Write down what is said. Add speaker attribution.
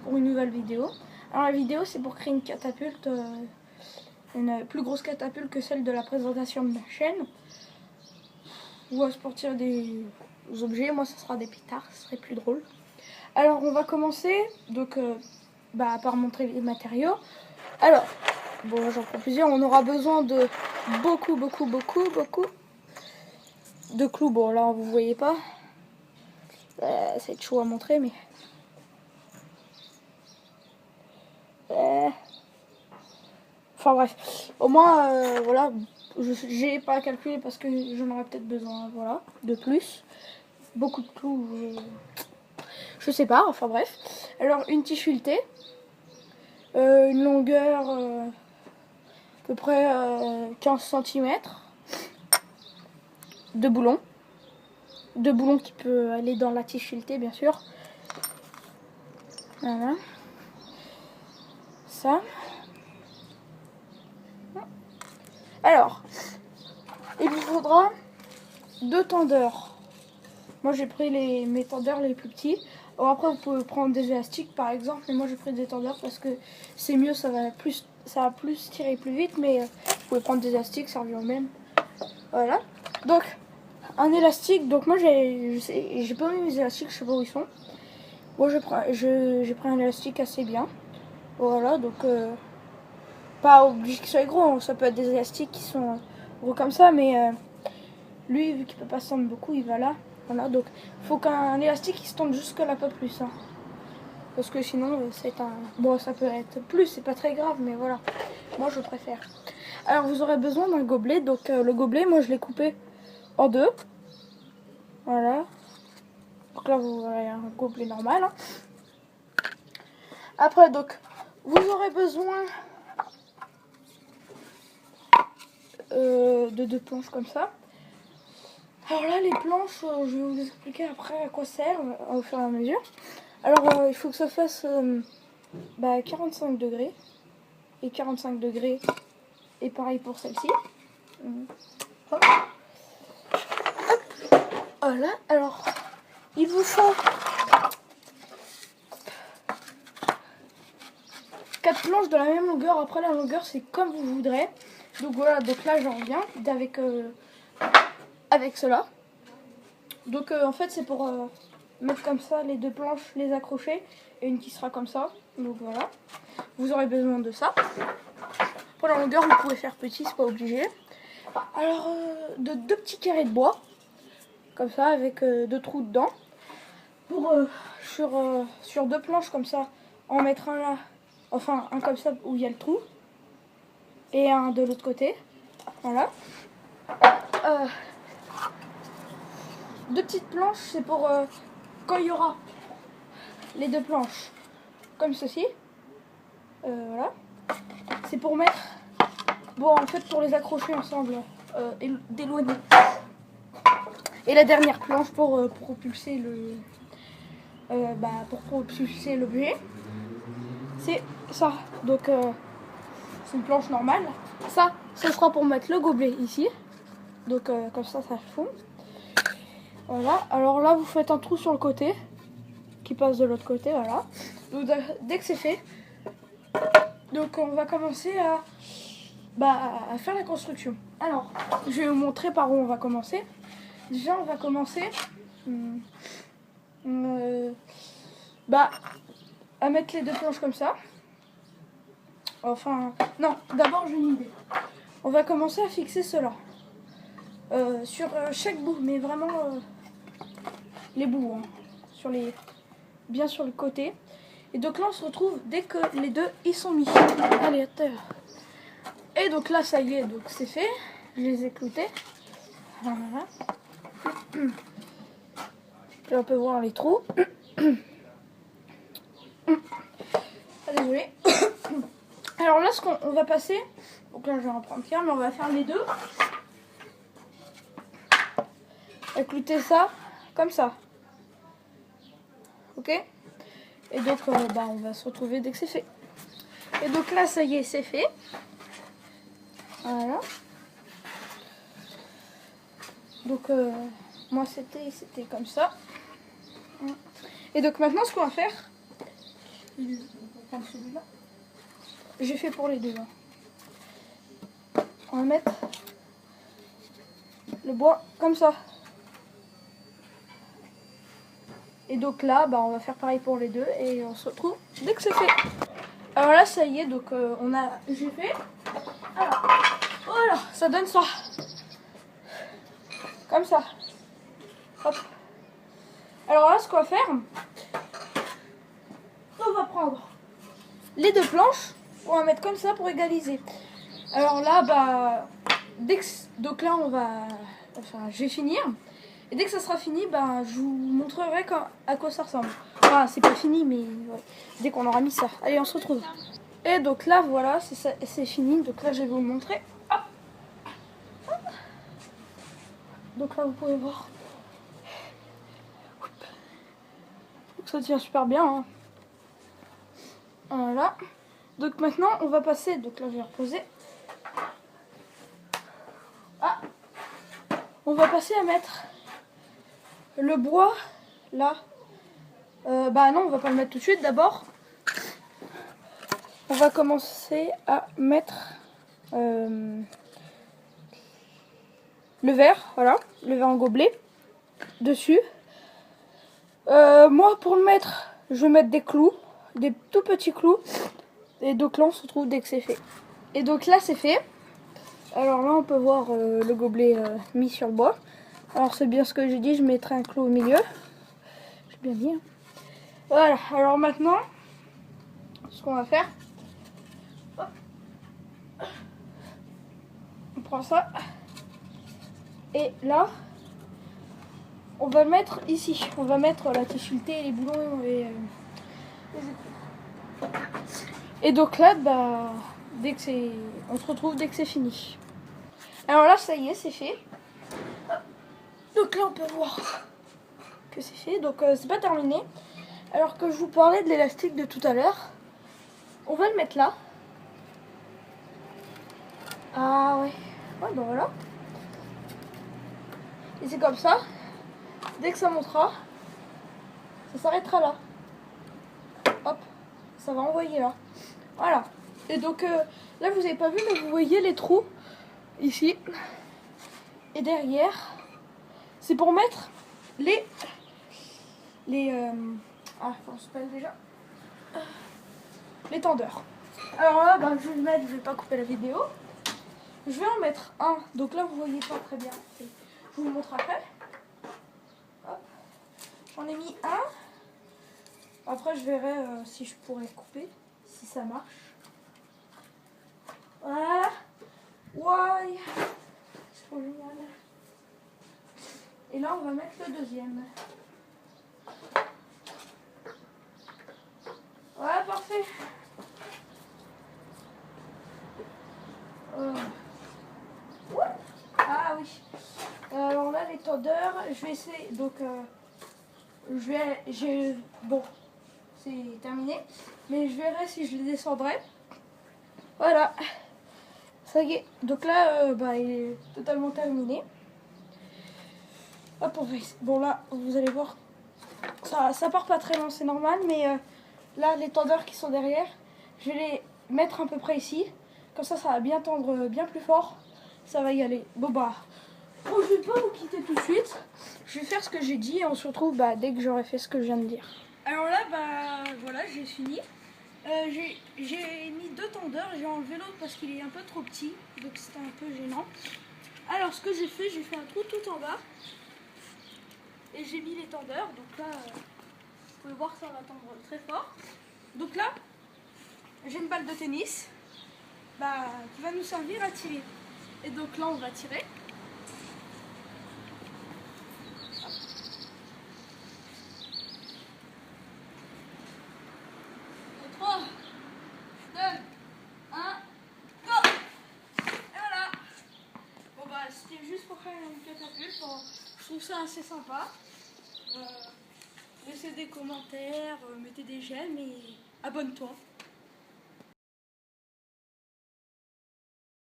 Speaker 1: pour une nouvelle vidéo. Alors la vidéo c'est pour créer une catapulte, une plus grosse catapulte que celle de la présentation de ma chaîne. Ou pour tirer des objets, moi ça sera des pétards, ce serait plus drôle. Alors on va commencer donc par montrer les matériaux. Alors, bon j'en prends plusieurs, on aura besoin de beaucoup de clous. Bon là vous voyez pas, c'est chaud à montrer mais... Enfin bref, au moins voilà, j'ai pas calculé parce que j'en aurais peut-être besoin, voilà, de plus. Beaucoup de clous, je sais pas, enfin bref. Alors une tige filetée, une longueur à peu près 15 cm, deux boulons qui peut aller dans la tige filetée bien sûr. Voilà, ça. Alors, il vous faudra 2 tendeurs. Moi j'ai pris mes tendeurs les plus petits. Alors, après vous pouvez prendre des élastiques par exemple, mais moi j'ai pris des tendeurs parce que c'est mieux, ça va plus tirer plus vite, mais vous pouvez prendre des élastiques, ça revient au même. Voilà. Donc un élastique, donc moi j'ai pas mis mes élastiques, je sais pas où ils sont. Moi j'ai pris un élastique assez bien. Voilà, donc pas obligé qu'il soit gros, hein. Ça peut être des élastiques qui sont gros comme ça, mais lui vu qu'il peut pas se tendre beaucoup, il va là. Voilà, donc il faut qu'un élastique il se tende jusque là, pas plus, hein. Parce que sinon c'est un... Bon, ça peut être plus, c'est pas très grave, mais voilà, moi je préfère. Alors vous aurez besoin d'un gobelet, donc le gobelet, moi je l'ai coupé en deux. Voilà. Donc là vous avez un gobelet normal, hein. Après donc vous aurez besoin de 2 planches comme ça. Alors là les planches, je vais vous expliquer après à quoi servent au fur et à mesure. Alors il faut que ça fasse 45 degrés et 45 degrés, et pareil pour celle-ci. Hop. Voilà, alors il vous faut 4 planches de la même longueur. Après la longueur c'est comme vous voudrez. Donc voilà, donc là j'en reviens avec cela. Donc en fait c'est pour mettre comme ça les 2 planches, les accrocher, et une qui sera comme ça. Donc voilà, vous aurez besoin de ça. Pour la longueur vous pouvez faire petit, c'est pas obligé. Alors de 2 petits carrés de bois comme ça avec 2 trous dedans. Pour sur 2 planches comme ça, en mettre un là, enfin un comme ça où il y a le trou, et un de l'autre côté. Voilà. 2 petites planches, c'est pour quand il y aura les 2 planches comme ceci. Voilà. C'est pour mettre, bon en fait pour les accrocher ensemble, d'éloigner. Et la dernière planche pour propulser pour propulser l'objet. C'est ça. Donc c'est une planche normale. Ça, ce sera pour mettre le gobelet ici. Donc comme ça fond. Voilà. Alors là, vous faites un trou sur le côté qui passe de l'autre côté. Voilà. Donc dès que c'est fait, donc on va commencer à faire la construction. Alors, je vais vous montrer par où on va commencer. Déjà, on va commencer à mettre les 2 planches comme ça. Enfin, non, d'abord j'ai une idée. On va commencer à fixer cela sur chaque bout, mais vraiment les bouts, hein, bien sur le côté. Et donc là on se retrouve dès que les 2 ils sont mis. Allez, à terre. Et donc là ça y est, donc c'est fait. Je les ai cloutés. Voilà. Là on peut voir les trous. Ah, désolé. Alors là, on va passer, donc là je vais en prendre qu'un, mais on va faire les 2. Et clouter ça, comme ça. Ok? Et donc, on va se retrouver dès que c'est fait. Et donc là, ça y est, c'est fait. Voilà. Donc, moi, c'était comme ça. Et donc maintenant, ce qu'on va faire, On va prendre celui-là. J'ai fait pour les deux. Hein. On va mettre le bois comme ça. Et donc là, bah, on va faire pareil pour les deux et on se retrouve dès que c'est fait. Alors là, ça y est, donc j'ai fait. Alors, voilà, ça donne ça. Comme ça. Hop. Alors là, ce qu'on va faire, on va prendre les deux planches, on va mettre comme ça pour égaliser. Alors là, bah, donc là, je vais finir. Et dès que ça sera fini, bah, je vous montrerai à quoi ça ressemble. Enfin, c'est pas fini, mais ouais, dès qu'on aura mis ça. Allez, on se retrouve. Et donc là, voilà, c'est fini. Donc là, je vais vous le montrer. Hop. Donc là, vous pouvez voir. Donc ça tient super bien. Hein. Voilà. Donc maintenant, on va passer. Donc là, je vais reposer. Ah. On va passer à mettre le bois là. Bah non, on va pas le mettre tout de suite. D'abord, on va commencer à mettre le verre. Voilà, le verre en gobelet dessus. Moi, pour le mettre, je vais mettre des clous, des tout petits clous. Et donc là, on se retrouve dès que c'est fait. Et donc là, c'est fait. Alors là, on peut voir le gobelet mis sur le bois. Alors c'est bien ce que j'ai dit, je mettrai un clou au milieu. J'ai bien dit. Hein. Voilà, alors maintenant, ce qu'on va faire, hop. On prend ça. Et là, on va le mettre ici. On va mettre la tissulté, les boulons et et donc là, bah, on se retrouve dès que c'est fini. Alors là, ça y est, c'est fait. Donc là, on peut voir que c'est fait. Donc c'est pas terminé. Alors que je vous parlais de l'élastique de tout à l'heure, on va le mettre là. Ah ouais. Ouais, bah voilà. Et c'est comme ça. Dès que ça montera, ça s'arrêtera là. Hop, ça va envoyer là. Voilà. Et donc là, vous avez pas vu, mais vous voyez les trous ici. Et derrière, c'est pour mettre comment ça s'appelle déjà, les tendeurs. Alors là, bah, je vais le mettre, je vais pas couper la vidéo. Je vais en mettre un. Donc là, vous voyez pas très bien. Je vous le montre après. J'en ai mis un. Après, je verrai si je pourrais couper, si ça marche. Voilà. Ouais. C'est trop génial. Et là, on va mettre le deuxième. Ouais, parfait. Ouais. Ah oui. Alors là, les tendeurs, je vais essayer. Donc, bon, c'est terminé. Mais je verrai si je les descendrai. Voilà. Ça y est. Donc là, bah, il est totalement terminé. Hop, on va essayer. Bon, là, vous allez voir. Ça part pas très loin, c'est normal. Mais là, les tendeurs qui sont derrière, je vais les mettre à peu près ici. Comme ça va bien tendre bien plus fort. Ça va y aller. Bon, bah. Bon, je vais pas vous quitter tout de suite. Je vais faire ce que j'ai dit et on se retrouve bah, dès que j'aurai fait ce que je viens de dire. Alors là, bah voilà, j'ai fini. J'ai mis deux tendeurs, j'ai enlevé l'autre parce qu'il est un peu trop petit, donc c'était un peu gênant. Alors ce que j'ai fait un trou tout en bas et j'ai mis les tendeurs. Donc là, vous pouvez voir que ça va tendre très fort. Donc là, j'ai une balle de tennis bah, qui va nous servir à tirer. Et donc là, on va tirer. 3, 2, 1, go! Et voilà! Bon bah c'était juste pour faire une catapulte. Bon, je trouve ça assez sympa. Laissez des commentaires, mettez des j'aime et abonne-toi.